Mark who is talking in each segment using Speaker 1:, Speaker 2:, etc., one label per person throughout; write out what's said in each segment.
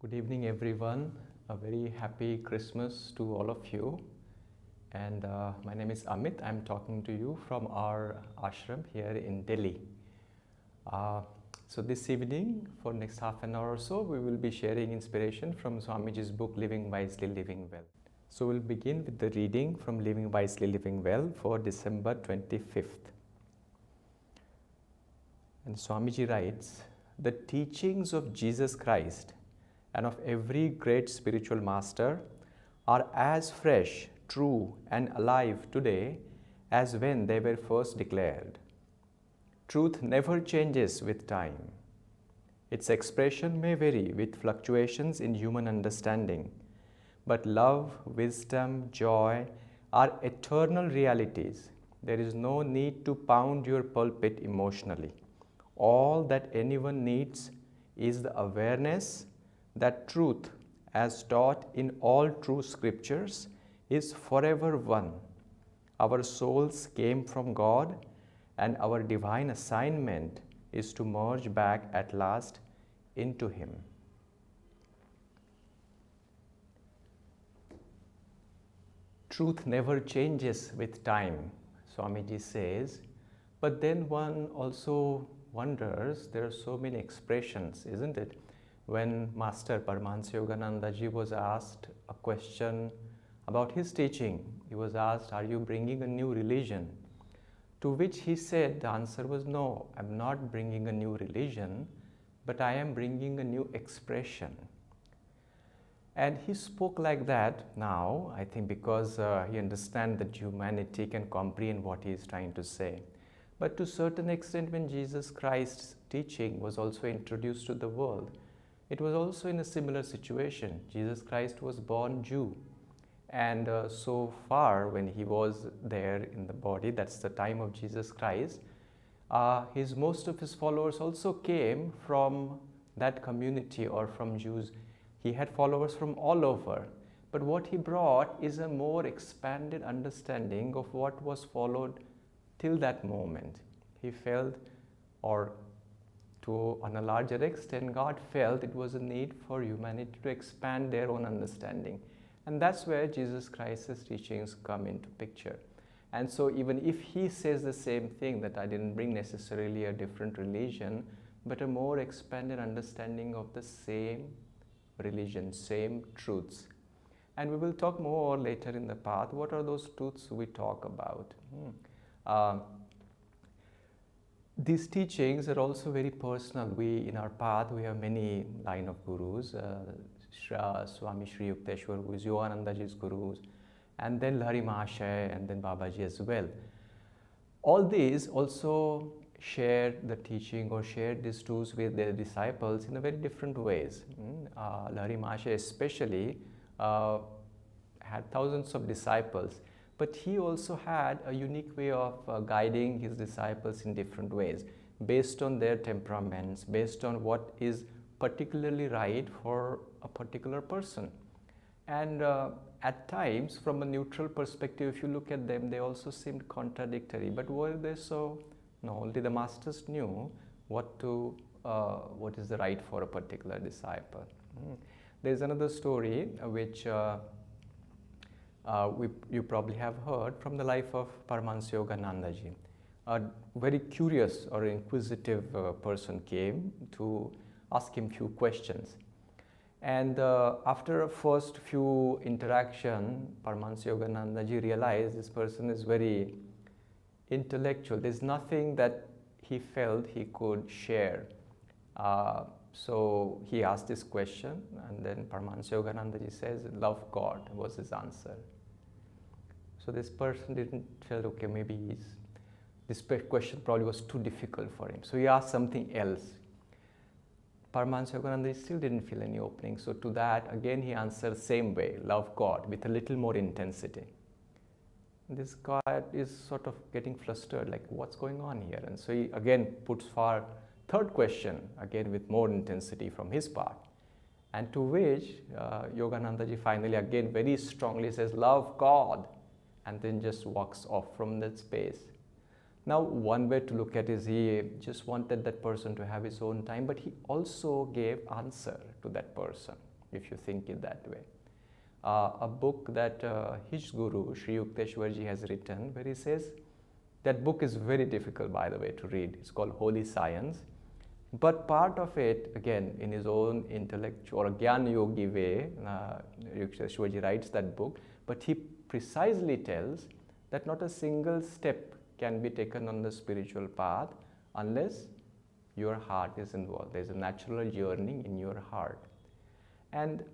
Speaker 1: Good evening, everyone. A very happy Christmas to all of you. And my name is Amit. I'm talking to you from our ashram here in Delhi. So this evening, for next half an hour or so, we will be sharing inspiration from Swamiji's book, Living Wisely, Living Well. So we'll begin with the reading from Living Wisely, Living Well for December 25th. And Swamiji writes, the teachings of Jesus Christ and of every great spiritual master are as fresh, true, and alive today as when they were first declared. Truth never changes with time. Its expression may vary with fluctuations in human understanding, but love, wisdom, joy are eternal realities. There is no need to pound your pulpit emotionally. All that anyone needs is the awareness that truth, as taught in all true scriptures, is forever one. Our souls came from God, and our divine assignment is to merge back at last into Him. Truth never changes with time, Swamiji says, but then one also wonders, there are so many expressions, isn't it? When Master Paramahansa Yogananda ji was asked a question about his teaching, he was asked, are you bringing a new religion? To which he said, the answer was no, I'm not bringing a new religion, but I am bringing a new expression. And he spoke like that now, I think because he understands that humanity can comprehend what he is trying to say. But to a certain extent, when Jesus Christ's teaching was also introduced to the world, it was also in a similar situation. Jesus Christ was born Jew. And so far, when he was there in the body, that's the time of Jesus Christ, most of his followers also came from that community or from Jews. He had followers from all over. But what he brought is a more expanded understanding of what was followed till that moment. He felt, or on a larger extent, God felt it was a need for humanity to expand their own understanding. And that's where Jesus Christ's teachings come into picture. And so even if he says the same thing, that I didn't bring necessarily a different religion, but a more expanded understanding of the same religion, same truths. And we will talk more later in the path. What are those truths we talk about? These teachings are also very personal. In our path, we have many line of gurus. Swami Sri Yukteswar, who is Yoganandaji's gurus, and then Lahari Mahashaya, and then Babaji as well. All these also shared the teaching or shared these truths with their disciples in a very different ways. Lahari Mahashaya especially had thousands of disciples, but he also had a unique way of guiding his disciples in different ways, based on their temperaments, based on what is particularly right for a particular person. And at times, from a neutral perspective, if you look at them, they also seemed contradictory. But were they so? No, only the masters knew what is the right for a particular disciple. There's another story which you probably have heard from the life of Paramahansa Yogananda ji. A very curious or inquisitive person came to ask him few questions. And after a first few interaction, Paramahansa Yogananda ji realized this person is very intellectual. There's nothing that he felt he could share. So he asked this question, and then Paramahansa Yogananda ji says, love God, was his answer. So this person didn't feel, okay, maybe this question probably was too difficult for him. So he asked something else. Paramahansa Yogananda still didn't feel any opening. So to that, again, he answered same way, love God, with a little more intensity. This guy is sort of getting flustered, like what's going on here? And so he again puts forward third question, again with more intensity from his part. And to which Yogananda ji finally again very strongly says, love God, and then just walks off from that space. Now, one way to look at it is he just wanted that person to have his own time, but he also gave answer to that person. if you think it that way. A book that his guru, Sri Yukteswarji, has written, where he says, that book is very difficult, by the way, to read. It's called Holy Science. But part of it, again, in his own intellectual or Gyan Yogi way, Yukteswarji writes that book, but he precisely tells that not a single step can be taken on the spiritual path unless your heart is involved. There's a natural yearning in your heart. And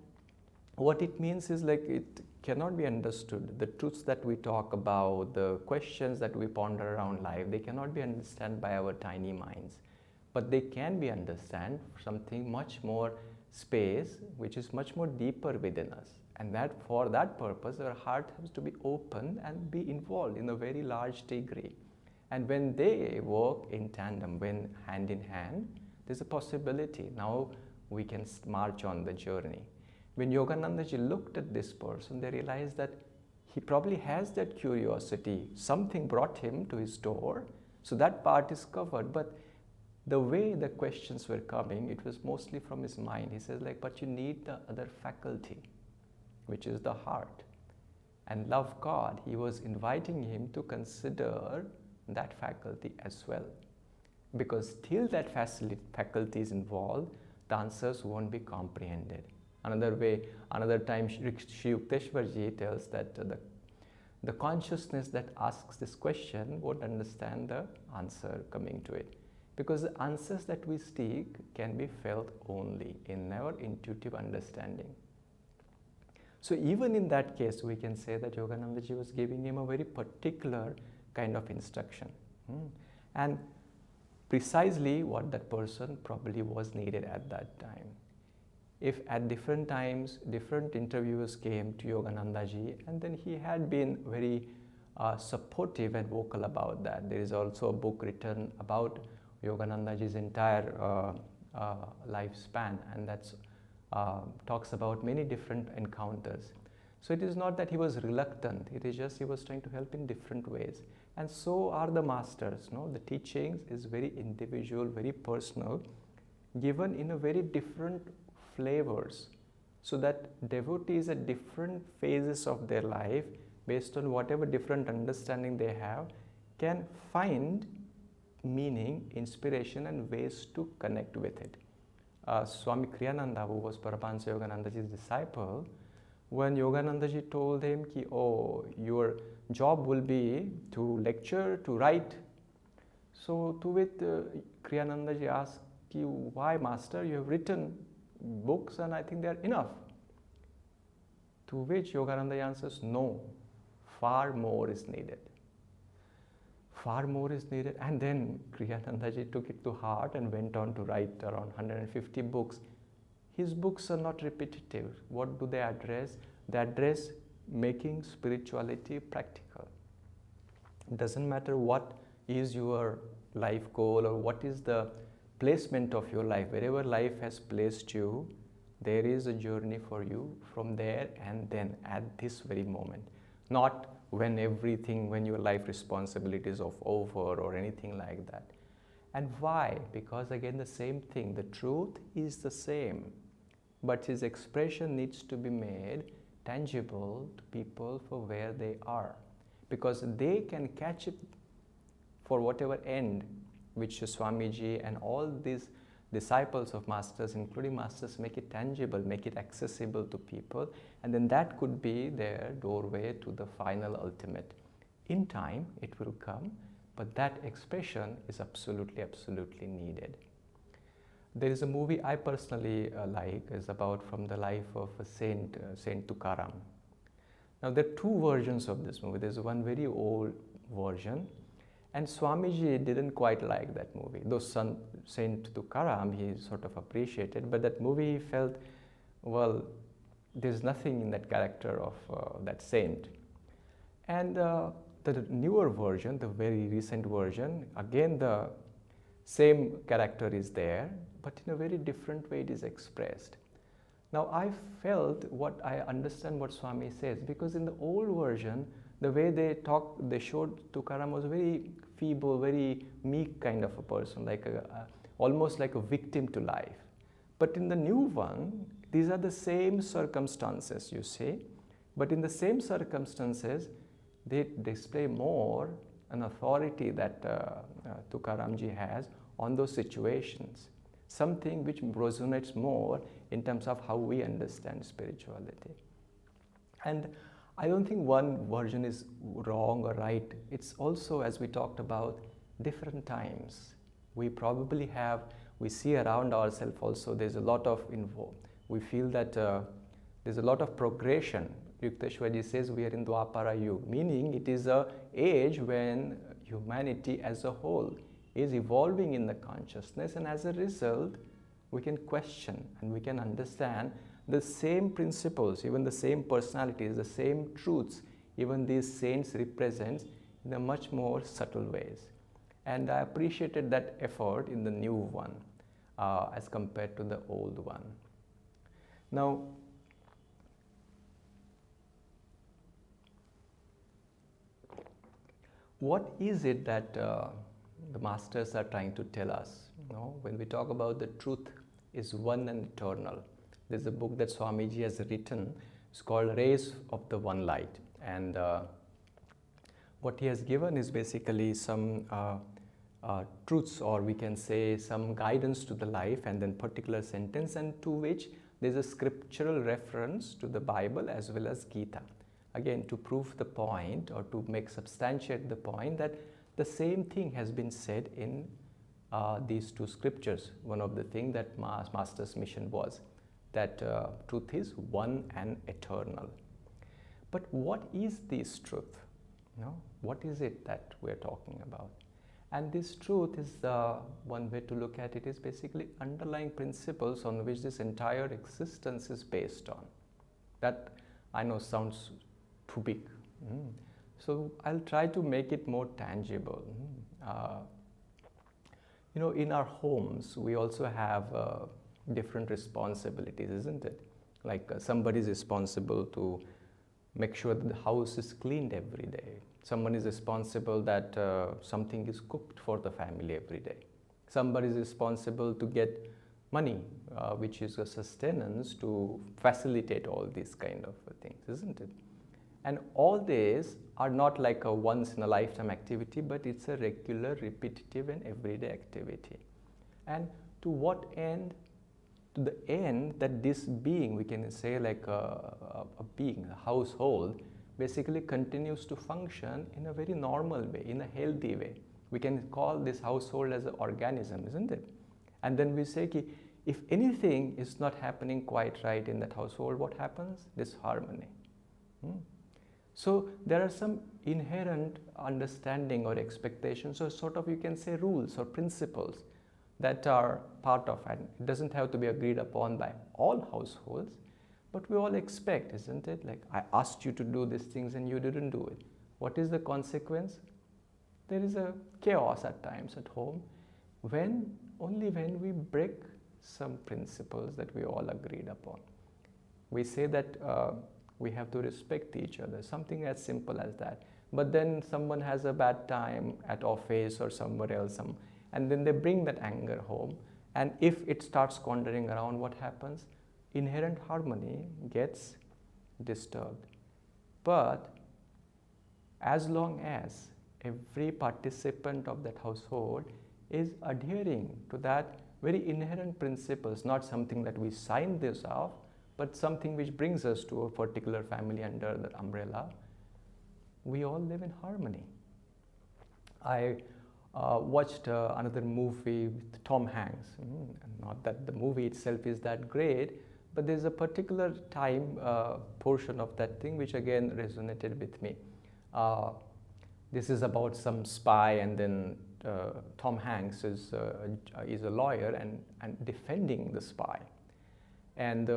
Speaker 1: what it means is, like, it cannot be understood. The truths that we talk about, the questions that we ponder around life, they cannot be understood by our tiny minds. But they can be understood something much more space, which is much more deeper within us. And that for that purpose, our heart has to be open and be involved in a very large degree. And when they work in tandem, when hand in hand, there's a possibility. Now we can march on the journey. When Yoganandaji looked at this person, they realized that he probably has that curiosity. Something brought him to his door, so that part is covered. But the way the questions were coming, it was mostly from his mind. He says, like, but you need the other faculty, which is the heart. And love God, he was inviting him to consider that faculty as well. Because till that faculty is involved, the answers won't be comprehended. Another time, Sri Yukteswarji tells that the consciousness that asks this question won't understand the answer coming to it. Because the answers that we seek can be felt only in our intuitive understanding. So even in that case, we can say that Yoganandaji was giving him a very particular kind of instruction. And precisely what that person probably was needed at that time. If at different times, different interviewers came to Yoganandaji, and then he had been very supportive and vocal about that. There is also a book written about Yoganandaji's entire lifespan, and that's talks about many different encounters. So it is not that he was reluctant, it is just he was trying to help in different ways. And so are the masters. No? The teachings is very individual, very personal, given in a very different flavors, so that devotees at different phases of their life, based on whatever different understanding they have, can find meaning, inspiration, and ways to connect with it. Swami Kriyananda, who was Paramahansa Yoganandaji's disciple, when Yoganandaji told him, oh, your job will be to lecture, to write. So to which Kriyanandaji asked, why, master, you have written books and I think they are enough. To which Yogananda answers, no, far more is needed. Far more is needed. And then Kriyanandaji took it to heart and went on to write around 150 books. His books are not repetitive. What do they address? They address making spirituality practical. It doesn't matter what is your life goal or what is the placement of your life. Wherever life has placed you, there is a journey for you from there and then at this very moment. Not when your life responsibilities are over or anything like that. And why? Because again, the same thing, the truth is the same, but his expression needs to be made tangible to people for where they are, because they can catch it for whatever end which Swamiji and all these disciples of masters, including masters, make it tangible, make it accessible to people, and then that could be their doorway to the final ultimate. In time, it will come, but that expression is absolutely, absolutely needed. There is a movie I personally like, is about from the life of Saint Tukaram. Now there are two versions of this movie. There's one very old version, and Swamiji didn't quite like that movie. Though Saint Tukaram he sort of appreciated, but that movie he felt, well, there's nothing in that character of that saint. And the newer version, the very recent version, again the same character is there, but in a very different way it is expressed. Now I felt I understand what Swami says, because in the old version, the way they showed Tukaram was very feeble, very meek kind of a person, like almost like a victim to life. But in the new one, These are the same circumstances, you see, but in the same circumstances, they display more an authority that Tukaramji has on those situations, something which resonates more in terms of how we understand spirituality. And I don't think one version is wrong or right. It's also, as we talked about, different times. We probably have, we see around ourselves also, there's a lot of we feel that there's a lot of progression. Yukteswarji says we are in Dwapara Yuga, meaning it is an age when humanity as a whole is evolving in the consciousness, and as a result, we can question and we can understand the same principles, even the same personalities, the same truths, even these saints represent in a much more subtle ways. And I appreciated that effort in the new one as compared to the old one. Now, what is it that the masters are trying to tell us? You know, when we talk about the truth is one and eternal. There's a book that Swamiji has written. It's called Rays of the One Light. And what he has given is basically some truths, or we can say some guidance to the life, and then particular sentence, and to which there's a scriptural reference to the Bible as well as Gita. Again, to prove the point, or to substantiate the point that the same thing has been said in these two scriptures. One of the things that Master's mission was that truth is one and eternal. But what is this truth? You know, what is it that we're talking about? And this truth is one way to look at it is basically underlying principles on which this entire existence is based on. That I know sounds too big. So I'll try to make it more tangible. You know, in our homes, we also have different responsibilities, isn't it? Like somebody is responsible to make sure that the house is cleaned every day. Someone is responsible that something is cooked for the family every day. Somebody is responsible to get money, which is a sustenance to facilitate all these kind of things, isn't it? And all these are not like a once in a lifetime activity, but it's a regular, repetitive and everyday activity. And to what end? To the end that this being, we can say like a being, a household, basically continues to function in a very normal way, in a healthy way. We can call this household as an organism, isn't it? And then we say, if anything is not happening quite right in that household, what happens? Disharmony. So there are some inherent understanding or expectations, or sort of you can say rules or principles that are part of, and it doesn't have to be agreed upon by all households, but we all expect, isn't it? Like, I asked you to do these things and you didn't do it. What is the consequence? There is a chaos at times at home, only when we break some principles that we all agreed upon. We say that we have to respect each other, something as simple as that. But then someone has a bad time at office or somewhere else, and then they bring that anger home. And if it starts squandering around, what happens? Inherent harmony gets disturbed. But as long as every participant of that household is adhering to that very inherent principles, not something that we sign this off, but something which brings us to a particular family under the umbrella, we all live in harmony. I watched another movie with Tom Hanks. Not that the movie itself is that great, but there's a particular time portion of that thing which again resonated with me. This is about some spy, and then Tom Hanks is a lawyer and defending the spy. And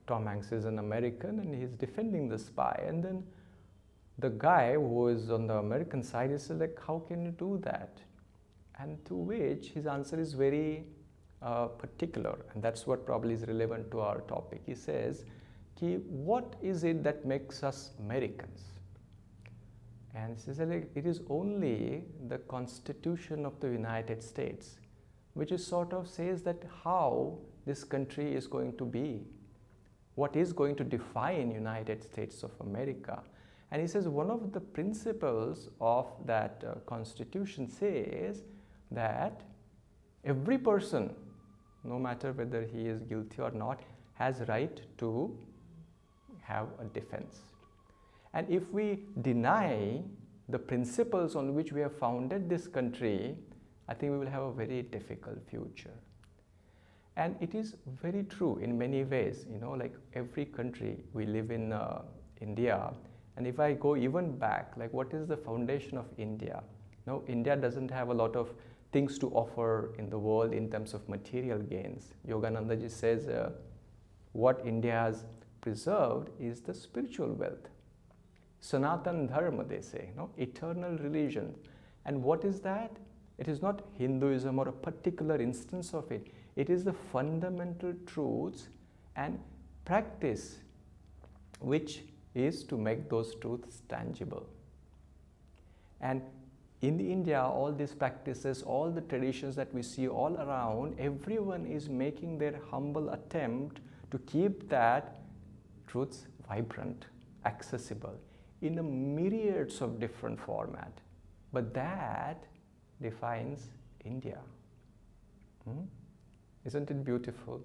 Speaker 1: Tom Hanks is an American and he's defending the spy. And then the guy who is on the American side is like, how can you do that? And to which his answer is very particular, and that's what probably is relevant to our topic. He says, what is it that makes us Americans? And he says, like, it is only the Constitution of the United States, which is sort of says that how this country is going to be, what is going to define United States of America. And he says one of the principles of that constitution says that every person, no matter whether he is guilty or not, has right to have a defense. And if we deny the principles on which we have founded this country, I think we will have a very difficult future. And it is very true in many ways, like every country, we live in India, and if I go even back, like what is the foundation of India? No, India doesn't have a lot of things to offer in the world in terms of material gains. Yogananda ji says what India has preserved is the spiritual wealth. Sanatan Dharma, they say, eternal religion. And what is that? It is not Hinduism or a particular instance of it. It is the fundamental truths and practice which is to make those truths tangible. And in India, all these practices, all the traditions that we see all around, everyone is making their humble attempt to keep that truths vibrant, accessible, in a myriads of different format. But that defines India. Isn't it beautiful?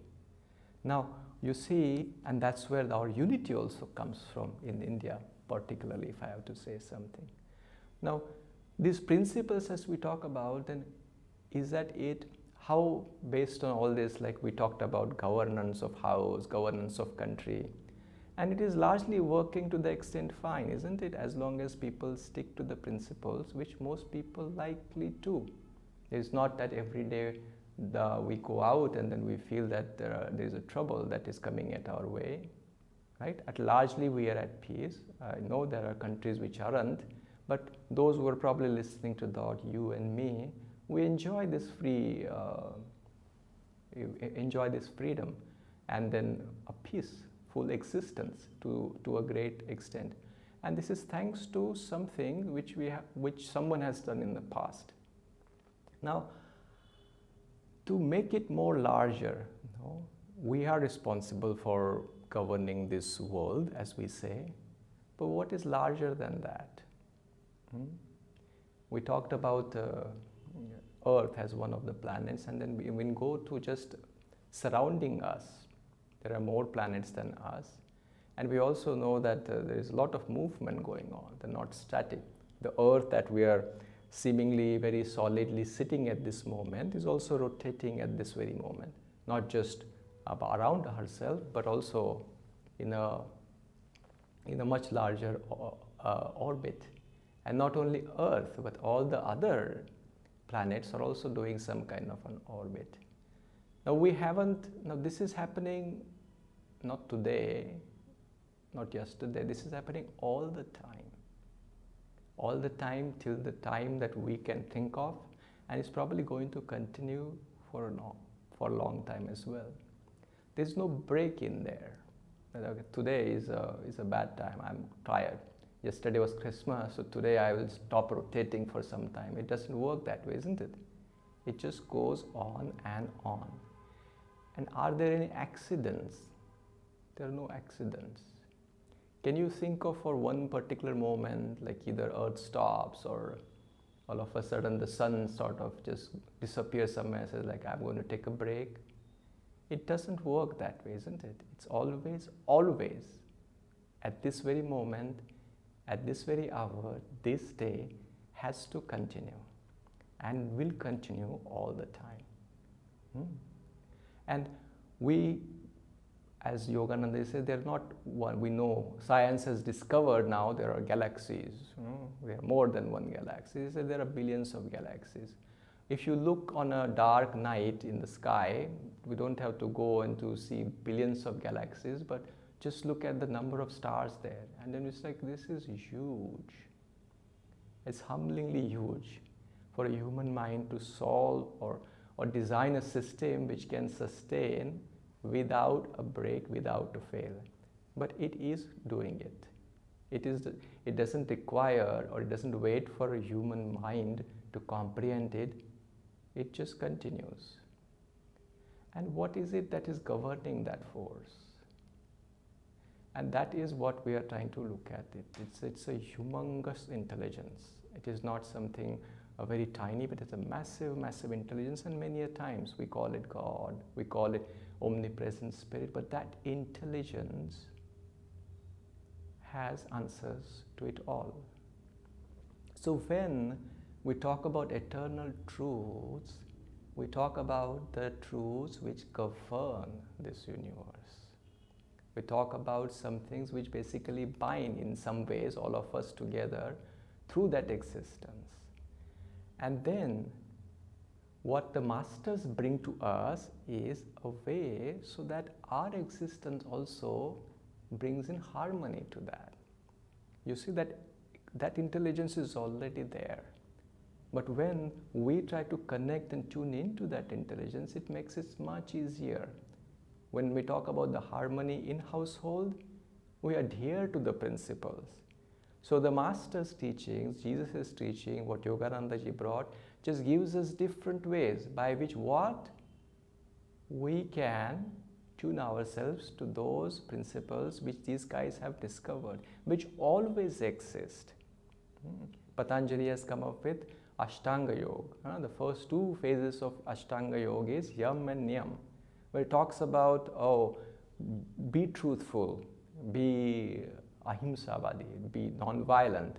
Speaker 1: Now, you see, and that's where our unity also comes from in India, particularly, if I have to say something. Now, these principles as we talk about, then is that it? How, based on all this, like we talked about governance of house, governance of country, and it is largely working to the extent fine, isn't it? As long as people stick to the principles, which most people likely do. It's not that every day we go out and then we feel that there is a trouble that is coming at our way, right? Largely we are at peace. I know there are countries which aren't, but those who are probably listening to that, you and me, we enjoy this enjoy this freedom and then a peaceful existence to a great extent. And this is thanks to something which someone has done in the past. Now, to make it more larger, we are responsible for governing this world, as we say, but what is larger than that? We talked about Earth as one of the planets, and then we go to just surrounding us. There are more planets than us, and we also know that there is a lot of movement going on. They're not static. The Earth that we are seemingly very solidly sitting at this moment is also rotating at this very moment, not just around herself, but also in a much larger orbit. And not only Earth, but all the other planets are also doing some kind of an orbit. Now this is happening not today, not yesterday, this is happening all the time. All the time till the time that we can think of, and it's probably going to continue for a long time as well. There's no break in there. Today is a bad time, I'm tired. Yesterday was Christmas, so today I will stop rotating for some time. It doesn't work that way, isn't it? It just goes on and on. And are there any accidents? There are no accidents. Can you think of for one particular moment, like either Earth stops or all of a sudden the sun sort of just disappears somewhere, says like, I'm going to take a break? It doesn't work that way, isn't it? It's always at this very moment, at this very hour, this day has to continue and will continue all the time. And we, as Yogananda says, they're not one. We know science has discovered now there are galaxies. There are more than one galaxy. He said there are billions of galaxies. If you look on a dark night in the sky, we don't have to go and to see billions of galaxies, but just look at the number of stars there. And then it's like, this is huge. It's humblingly huge for a human mind to solve or design a system which can sustain without a break, without a fail. But it is doing it. It doesn't require or it doesn't wait for a human mind to comprehend it. It just continues. And what is it that is governing that force? And that is what we are trying to look at it. It's a humongous intelligence. It is not something very tiny, but it's a massive, massive intelligence. And many a times we call it God, we call it omnipresent spirit, but that intelligence has answers to it all. So when we talk about eternal truths, we talk about the truths which govern this universe. We talk about some things which basically bind in some ways all of us together through that existence. And then what the masters bring to us is a way so that our existence also brings in harmony to that. You see that intelligence is already there. But when we try to connect and tune into that intelligence, it makes it much easier. When we talk about the harmony in household, we adhere to the principles. So the Master's teachings, Jesus' teaching, what Yogananda ji brought, just gives us different ways by which what? We can tune ourselves to those principles which these guys have discovered, which always exist. Patanjali has come up with Ashtanga Yoga. The first two phases of Ashtanga Yoga is Yam and Niyam, where it talks about, be truthful, be ahimsavadi, be non-violent,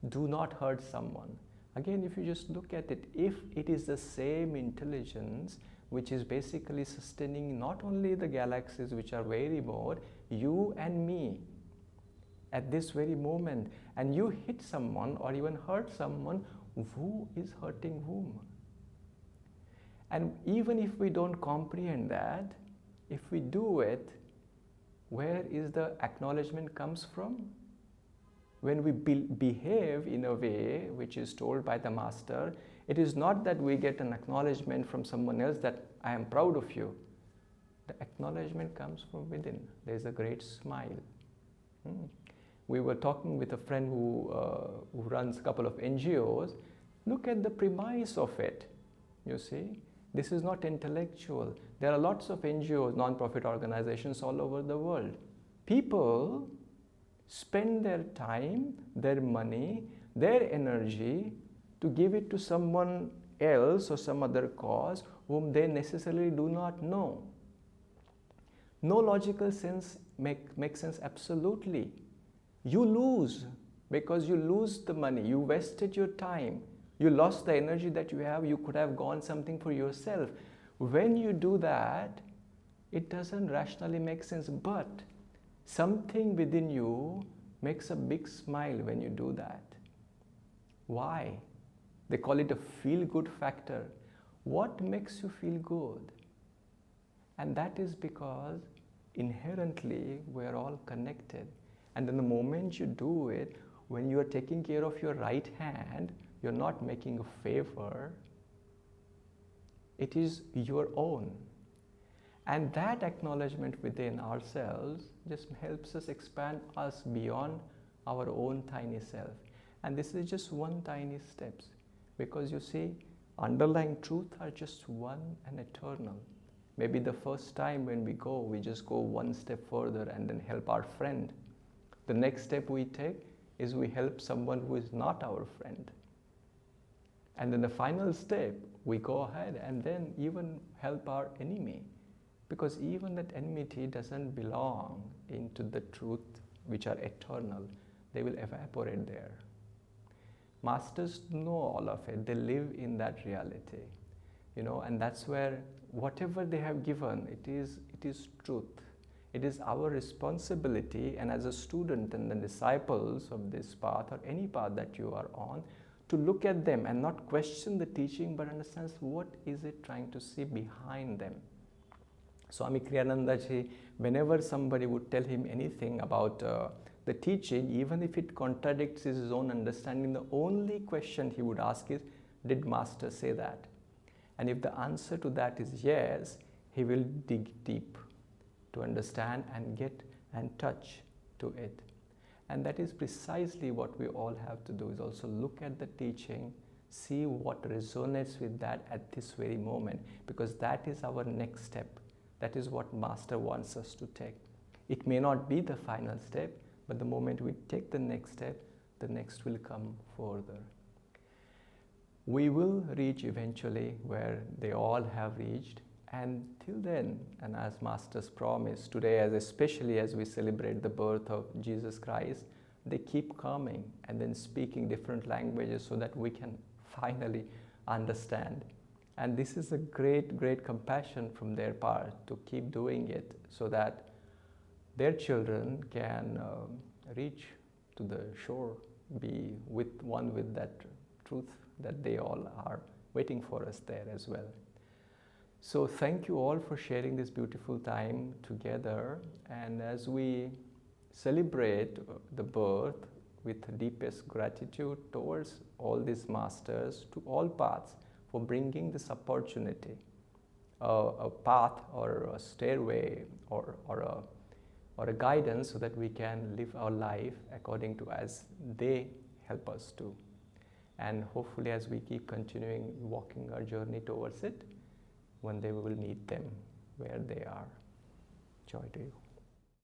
Speaker 1: do not hurt someone. Again, if you just look at it, if it is the same intelligence which is basically sustaining not only the galaxies which are very remote, you and me, at this very moment, and you hit someone or even hurt someone, who is hurting whom? And even if we don't comprehend that, if we do it, where is the acknowledgement comes from? When we behave in a way which is told by the Master, it is not that we get an acknowledgement from someone else that I am proud of you. The acknowledgement comes from within. There is a great smile. We were talking with a friend who runs a couple of NGOs. Look at the premise of it. You see, this is not intellectual. There are lots of NGOs, non-profit organizations all over the world. People spend their time, their money, their energy to give it to someone else or some other cause whom they necessarily do not know. No logical sense makes sense absolutely. You lose because you lose the money, you wasted your time, you lost the energy that you have, you could have gone something for yourself. When you do that, it doesn't rationally make sense, but something within you makes a big smile when you do that. Why? They call it a feel-good factor. What makes you feel good? And that is because inherently we are all connected. And then the moment you do it, when you are taking care of your right hand, you're not making a favor. It is your own. And that acknowledgement within ourselves just helps us expand us beyond our own tiny self. And this is just one tiny step. Because you see, underlying truth are just one and eternal. Maybe the first time when we go, we just go one step further and then help our friend. The next step we take is we help someone who is not our friend. And then the final step, we go ahead and then even help our enemy. Because even that enmity doesn't belong into the truth which are eternal. They will evaporate there. Masters know all of it. They live in that reality. And that's where whatever they have given, it is truth. It is our responsibility, and as a student and the disciples of this path or any path that you are on, to look at them and not question the teaching, but understand what is it trying to see behind them. Swami Kriyananda ji, whenever somebody would tell him anything about the teaching, even if it contradicts his own understanding, the only question he would ask is, did Master say that? And if the answer to that is yes, he will dig deep to understand and get and touch to it. And that is precisely what we all have to do, is also look at the teaching, See what resonates with that at this very moment, because that is our next step. That is what Master wants us to take. It may not be the final step, but the moment we take the next step, the next will come further. We will reach eventually where they all have reached, and till then, and as Master's promise today, as especially as we celebrate the birth of Jesus Christ, they keep coming and then speaking different languages so that we can finally understand. And this is a great, great compassion from their part to keep doing it so that their children can reach to the shore, be with one with that truth that they all are waiting for us there as well. So thank you all for sharing this beautiful time together, and as we celebrate the birth with deepest gratitude towards all these masters, to all paths, for bringing this opportunity, a path or a stairway or a guidance so that we can live our life according to as they help us to. And hopefully as we keep continuing walking our journey towards it, one day we will meet them where they are. Joy to you.